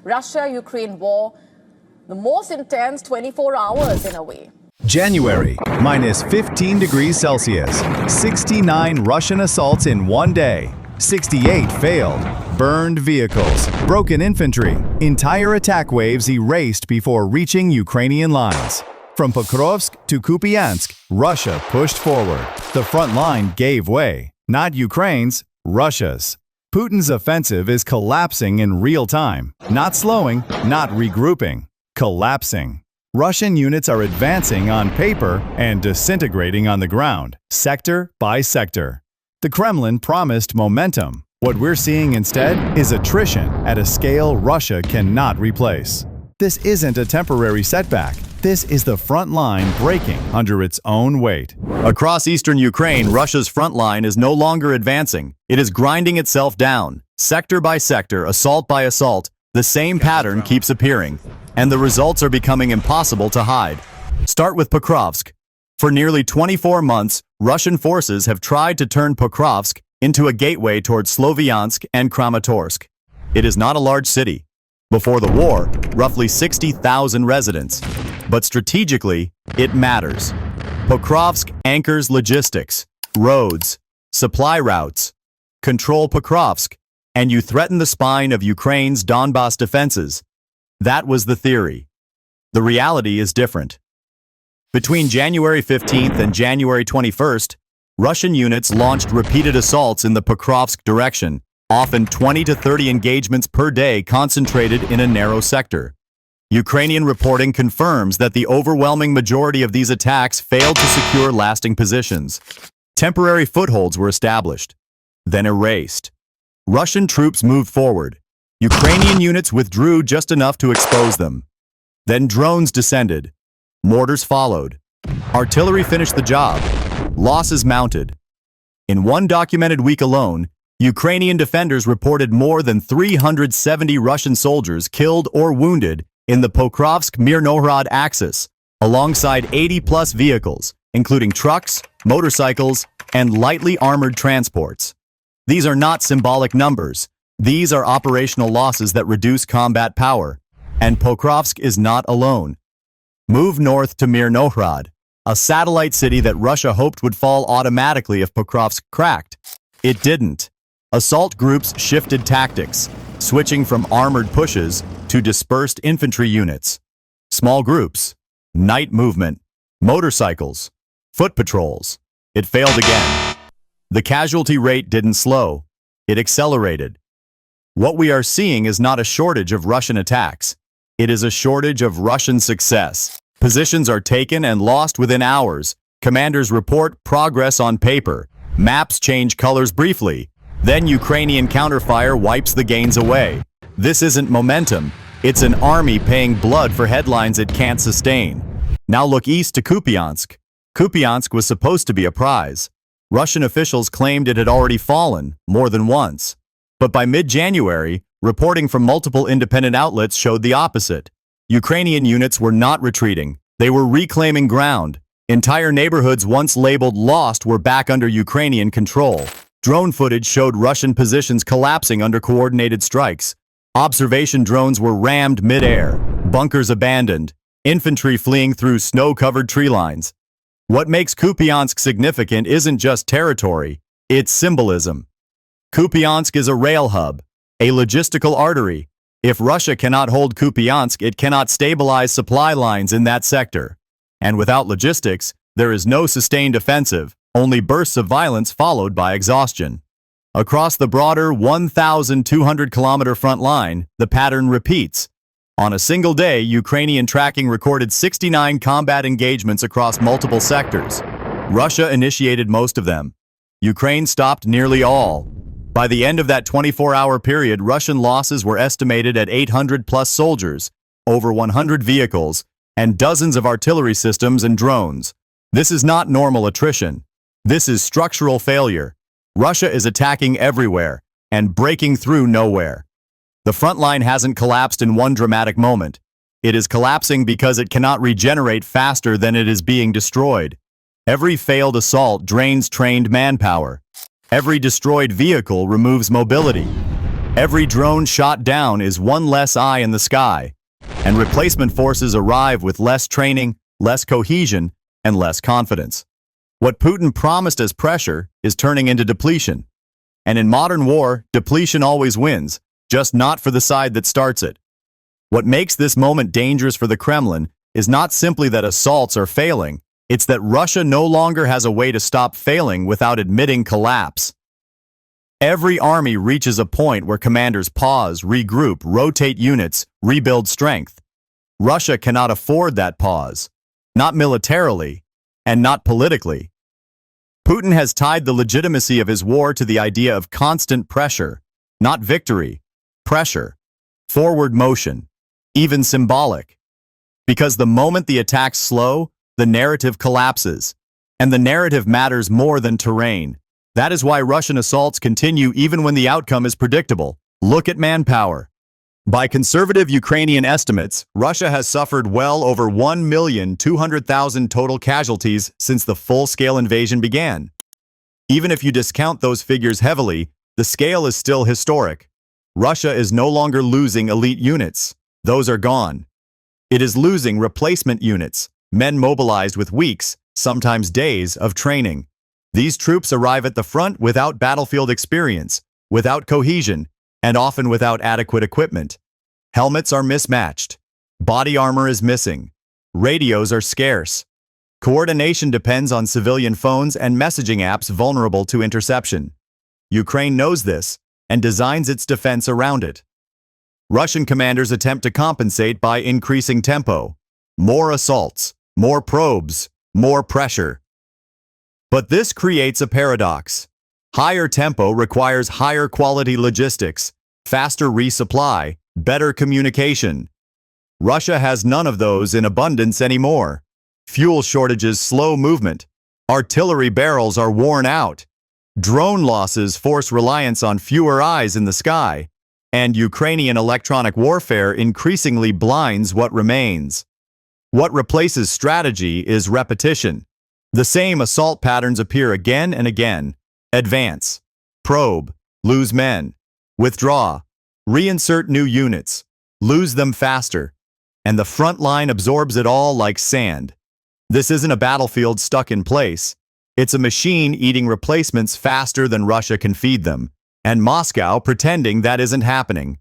Russia-Ukraine war, the most intense 24 hours in a way. January, minus 15 degrees Celsius, 69 Russian assaults in one day, 68 failed, burned vehicles, broken infantry, entire attack waves erased before reaching Ukrainian lines. From Pokrovsk to Kupiansk, Russia pushed forward. The front line gave way, not Ukraine's, Russia's. Putin's offensive is collapsing in real time, not slowing, not regrouping, collapsing. Russian units are advancing on paper and disintegrating on the ground, sector by sector. The Kremlin promised momentum. What we're seeing instead is attrition at a scale Russia cannot replace. This isn't a temporary setback. This is the front line breaking under its own weight. Across eastern Ukraine, Russia's front line is no longer advancing. It is grinding itself down. Sector by sector, assault by assault, the same pattern keeps appearing, and the results are becoming impossible to hide. Start with Pokrovsk. For nearly 24 months, Russian forces have tried to turn Pokrovsk into a gateway towards Sloviansk and Kramatorsk. It is not a large city. Before the war, roughly 60,000 residents. But strategically, it matters. Pokrovsk anchors logistics, roads, supply routes. Control Pokrovsk, and you threaten the spine of Ukraine's Donbas defenses. That was the theory. The reality is different. Between January 15th and January 21st, Russian units launched repeated assaults in the Pokrovsk direction, often 20 to 30 engagements per day concentrated in a narrow sector. Ukrainian reporting confirms that the overwhelming majority of these attacks failed to secure lasting positions. Temporary footholds were established, then erased. Russian troops moved forward. Ukrainian units withdrew just enough to expose them. Then drones descended. Mortars followed. Artillery finished the job. Losses mounted. In one documented week alone, Ukrainian defenders reported more than 370 Russian soldiers killed or wounded in the Pokrovsk-Mirnohrad axis, alongside 80-plus vehicles, including trucks, motorcycles, and lightly armored transports. These are not symbolic numbers. These are operational losses that reduce combat power. And Pokrovsk is not alone. Move north to Mirnohrad, a satellite city that Russia hoped would fall automatically if Pokrovsk cracked. It didn't. Assault groups shifted tactics, switching from armored pushes to dispersed infantry units. Small groups, night movement, motorcycles, foot patrols. It failed again. The casualty rate didn't slow. It accelerated. What we are seeing is not a shortage of Russian attacks. It is a shortage of Russian success. Positions are taken and lost within hours. Commanders report progress on paper. Maps change colors briefly. Then Ukrainian counterfire wipes the gains away. This isn't momentum. It's an army paying blood for headlines it can't sustain. Now look east to Kupiansk. Kupiansk was supposed to be a prize. Russian officials claimed it had already fallen more than once. But by mid-January, reporting from multiple independent outlets showed the opposite. Ukrainian units were not retreating. They were reclaiming ground. Entire neighborhoods once labeled lost were back under Ukrainian control. Drone footage showed Russian positions collapsing under coordinated strikes. Observation drones were rammed mid-air, bunkers abandoned, infantry fleeing through snow-covered tree lines. What makes Kupiansk significant isn't just territory, it's symbolism. Kupiansk is a rail hub, a logistical artery. If Russia cannot hold Kupiansk, it cannot stabilize supply lines in that sector. And without logistics, there is no sustained offensive, only bursts of violence followed by exhaustion. Across the broader 1,200-kilometer front line, the pattern repeats. On a single day, Ukrainian tracking recorded 69 combat engagements across multiple sectors. Russia initiated most of them. Ukraine stopped nearly all. By the end of that 24-hour period, Russian losses were estimated at 800-plus soldiers, over 100 vehicles, and dozens of artillery systems and drones. This is not normal attrition. This is structural failure. Russia is attacking everywhere and breaking through nowhere. The front line hasn't collapsed in one dramatic moment. It is collapsing because it cannot regenerate faster than it is being destroyed. Every failed assault drains trained manpower. Every destroyed vehicle removes mobility. Every drone shot down is one less eye in the sky, and replacement forces arrive with less training, less cohesion, and less confidence. What Putin promised as pressure is turning into depletion. And in modern war, depletion always wins, just not for the side that starts it. What makes this moment dangerous for the Kremlin is not simply that assaults are failing, it's that Russia no longer has a way to stop failing without admitting collapse. Every army reaches a point where commanders pause, regroup, rotate units, rebuild strength. Russia cannot afford that pause, not militarily, and not politically. Putin has tied the legitimacy of his war to the idea of constant pressure, not victory, pressure, forward motion, even symbolic. Because the moment the attacks slow, the narrative collapses, and the narrative matters more than terrain. That is why Russian assaults continue even when the outcome is predictable. Look at manpower. By conservative Ukrainian estimates, Russia has suffered well over 1,200,000 total casualties since the full-scale invasion began. Even if you discount those figures heavily, the scale is still historic. Russia is no longer losing elite units. Those are gone. It is losing replacement units, men mobilized with weeks, sometimes days, of training. These troops arrive at the front without battlefield experience, without cohesion, and often without adequate equipment. Helmets are mismatched. Body armor is missing. Radios are scarce. Coordination depends on civilian phones and messaging apps vulnerable to interception. Ukraine knows this and designs its defense around it. Russian commanders attempt to compensate by increasing tempo. More assaults, more probes, more pressure. But this creates a paradox. Higher tempo requires higher quality logistics, faster resupply, better communication. Russia has none of those in abundance anymore. Fuel shortages slow movement. Artillery barrels are worn out. Drone losses force reliance on fewer eyes in the sky. And Ukrainian electronic warfare increasingly blinds what remains. What replaces strategy is repetition. The same assault patterns appear again and again. Advance, probe, lose men, withdraw, reinsert new units, lose them faster, and the front line absorbs it all like sand. This isn't a battlefield stuck in place. It's a machine eating replacements faster than Russia can feed them, and Moscow pretending that isn't happening.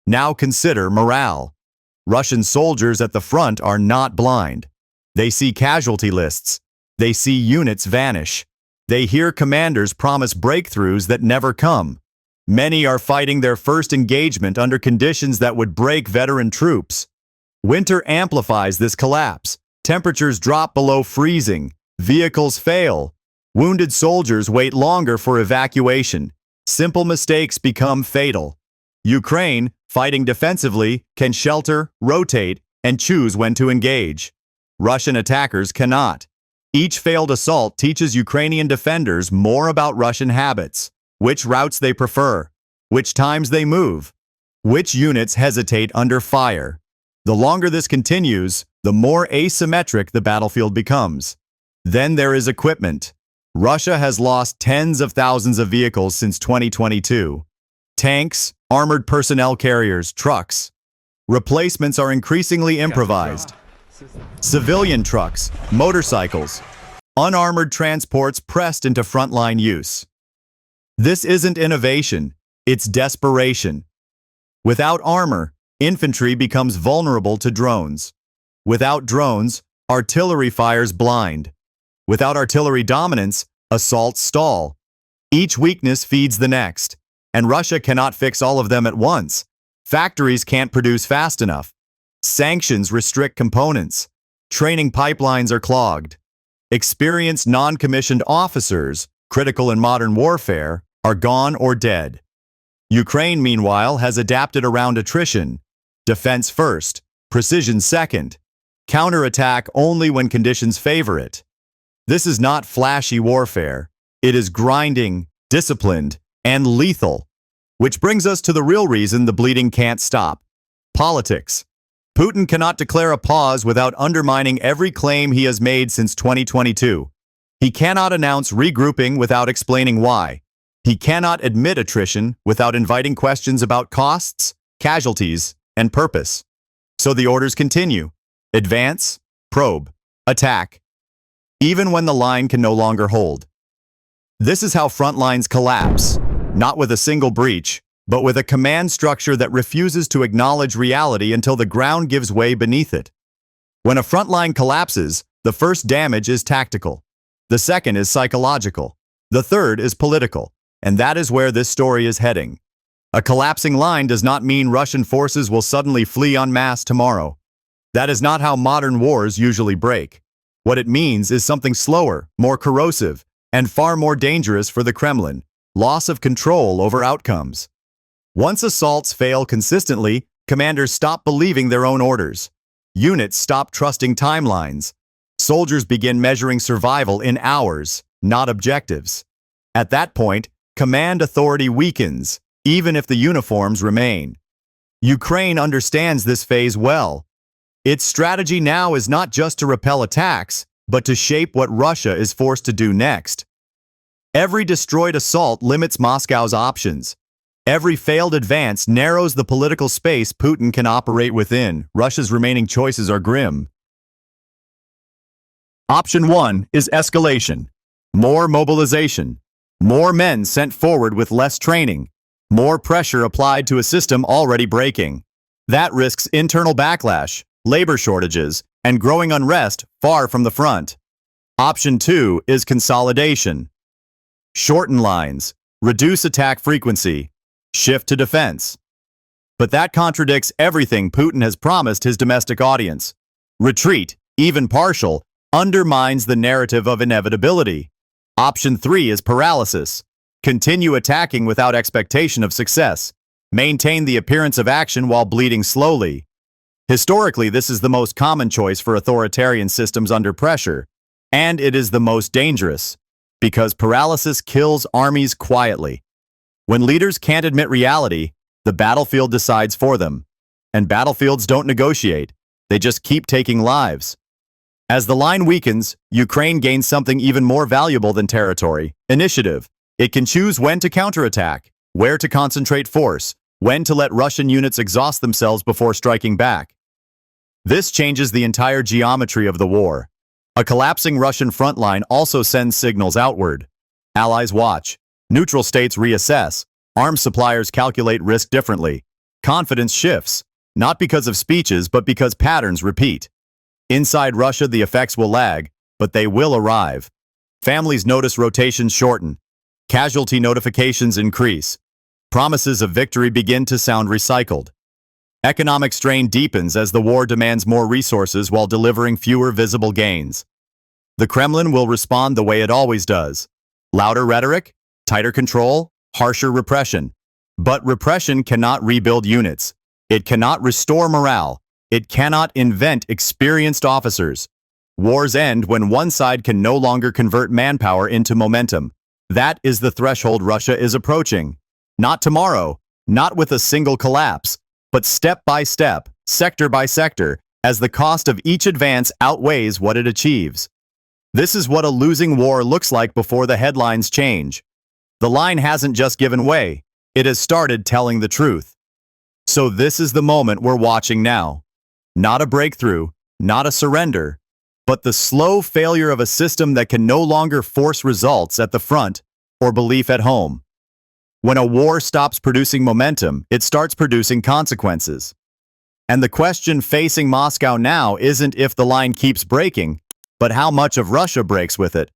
Now consider morale. Russian soldiers at the front are not blind. They see casualty lists. They see units vanish. They hear commanders promise breakthroughs that never come. Many are fighting their first engagement under conditions that would break veteran troops. Winter amplifies this collapse. Temperatures drop below freezing. Vehicles fail. Wounded soldiers wait longer for evacuation. Simple mistakes become fatal. Ukraine, fighting defensively, can shelter, rotate, and choose when to engage. Russian attackers cannot. Each failed assault teaches Ukrainian defenders more about Russian habits, which routes they prefer, which times they move, which units hesitate under fire. The longer this continues, the more asymmetric the battlefield becomes. Then there is equipment. Russia has lost tens of thousands of vehicles since 2022. Tanks, armored personnel carriers, trucks. Replacements are increasingly improvised. Civilian trucks, motorcycles, unarmored transports pressed into frontline use. This isn't innovation, it's desperation. Without armor, infantry becomes vulnerable to drones. Without drones, artillery fires blind. Without artillery dominance, assaults stall. Each weakness feeds the next, and Russia cannot fix all of them at once. Factories can't produce fast enough. Sanctions restrict components. Training pipelines are clogged. Experienced non-commissioned officers, critical in modern warfare, are gone or dead. Ukraine, meanwhile, has adapted around attrition. Defense first, precision second, counterattack only when conditions favor it. This is not flashy warfare. It is grinding, disciplined, and lethal. Which brings us to the real reason the bleeding can't stop. Politics. Putin cannot declare a pause without undermining every claim he has made since 2022. He cannot announce regrouping without explaining why. He cannot admit attrition without inviting questions about costs, casualties, and purpose. So the orders continue. Advance, probe, attack, even when the line can no longer hold. This is how front lines collapse, not with a single breach, but with a command structure that refuses to acknowledge reality until the ground gives way beneath it. When a front line collapses, the first damage is tactical. The second is psychological. The third is political. And that is where this story is heading. A collapsing line does not mean Russian forces will suddenly flee en masse tomorrow. That is not how modern wars usually break. What it means is something slower, more corrosive, and far more dangerous for the Kremlin: loss of control over outcomes. Once assaults fail consistently, commanders stop believing their own orders. Units stop trusting timelines. Soldiers begin measuring survival in hours, not objectives. At that point, command authority weakens, even if the uniforms remain. Ukraine understands this phase well. Its strategy now is not just to repel attacks, but to shape what Russia is forced to do next. Every destroyed assault limits Moscow's options. Every failed advance narrows the political space Putin can operate within. Russia's remaining choices are grim. Option 1 is escalation. More mobilization. More men sent forward with less training. More pressure applied to a system already breaking. That risks internal backlash, labor shortages, and growing unrest far from the front. Option 2 is consolidation. Shorten lines, reduce attack frequency, shift to defense. But that contradicts everything Putin has promised his domestic audience. Retreat, even partial, undermines the narrative of inevitability. Option 3 is paralysis. Continue attacking without expectation of success. Maintain the appearance of action while bleeding slowly. Historically, this is the most common choice for authoritarian systems under pressure, and it is the most dangerous, because paralysis kills armies quietly. When leaders can't admit reality, the battlefield decides for them. And battlefields don't negotiate, they just keep taking lives. As the line weakens, Ukraine gains something even more valuable than territory: initiative. It can choose when to counterattack, where to concentrate force, when to let Russian units exhaust themselves before striking back. This changes the entire geometry of the war. A collapsing Russian front line also sends signals outward. Allies watch. Neutral states reassess. Arms suppliers calculate risk differently. Confidence shifts, not because of speeches, but because patterns repeat. Inside Russia, the effects will lag, but they will arrive. Families notice rotations shorten. Casualty notifications increase. Promises of victory begin to sound recycled. Economic strain deepens as the war demands more resources while delivering fewer visible gains. The Kremlin will respond the way it always does: louder rhetoric, tighter control, harsher repression. But repression cannot rebuild units. It cannot restore morale. It cannot invent experienced officers. Wars end when one side can no longer convert manpower into momentum. That is the threshold Russia is approaching. Not tomorrow, not with a single collapse, but step by step, sector by sector, as the cost of each advance outweighs what it achieves. This is what a losing war looks like before the headlines change. The line hasn't just given way, it has started telling the truth. So this is the moment we're watching now. Not a breakthrough, not a surrender, but the slow failure of a system that can no longer force results at the front or belief at home. When a war stops producing momentum, it starts producing consequences. And the question facing Moscow now isn't if the line keeps breaking, but how much of Russia breaks with it.